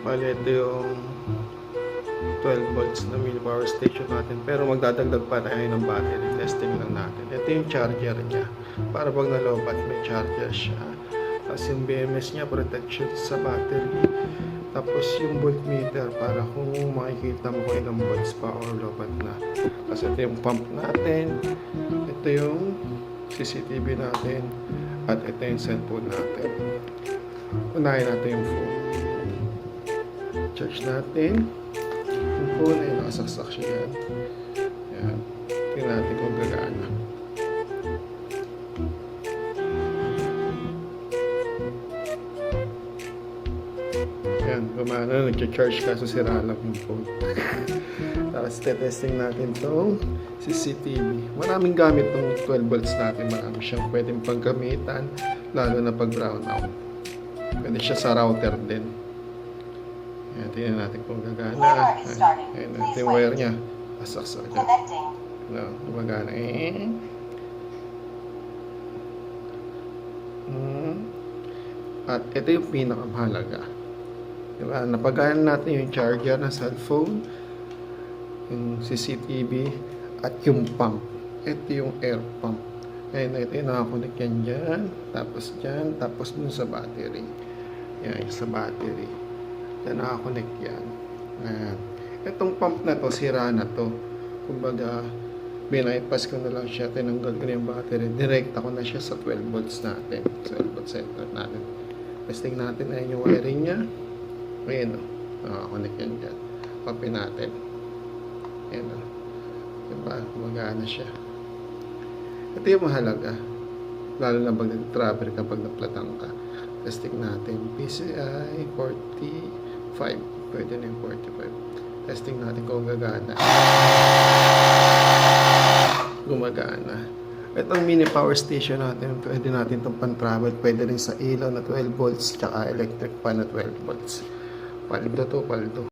Bale, ito yung 12 volts na mini power station natin. Pero magdadagdag pa tayo ng battery. Testing lang natin. Ito yung charger niya. Para pag nalobat, may charger siya. Tapos yung BMS niya, protection sa battery. Tapos yung voltmeter para kung makikita mo kung ilang volts pa or lobat na. Kasi ito yung pump natin. Ito yung CCTV natin. At ito yung cellphone natin. Unahin natin yung phone. Charge natin. Yung phone ay nakasaksak siya yan. Ayan. Tingnan natin kung gagana. Ayan, gumana. Nag-charge kaso sira lang yung phone. Tapos testing natin itong CCTV. Maraming gamit itong 12 volts natin. Marami siyang pwedeng paggamitan. Lalo na pag brownout. Pwede siya sa router din. Ayan, tingnan natin kung gagana. Ayan, ito yung wire niya. Asaksak dyan. No, gumagana. At ito yung pinakamahalaga. Diba? Napagana natin yung charger ng cellphone, yung CCTV, at yung pump. Ito yung air pump. Ayan, ito yung nakakunik yan dyan. Tapos dyan. Tapos dun sa battery. Yan, sa battery. Yan, nakakunik yan. Ayan. Itong pump na to, sira na to. Kumbaga, binaypass ko na lang siya. Tinanggal ko na yung battery. Direkta ko na siya sa 12 volts natin. 12 volt center natin. Testing natin. Ayan yung wiring niya. Ayan o. Nakakunik yan dyan. Papin natin. Ayan o. Diba? Gumagana siya. Ito yung mahalaga. Lalo na pag nag-travel ka, pag naplatang ka. Testing natin. PCI 45. Pwede na yung 45. Testing natin kung gagana. Gumagana. Itong mini power station natin, pwede natin itong pan-travel. Pwede rin sa ilaw na 12 volts, tsaka electric pan na 12 volts. Paldo to, paldo.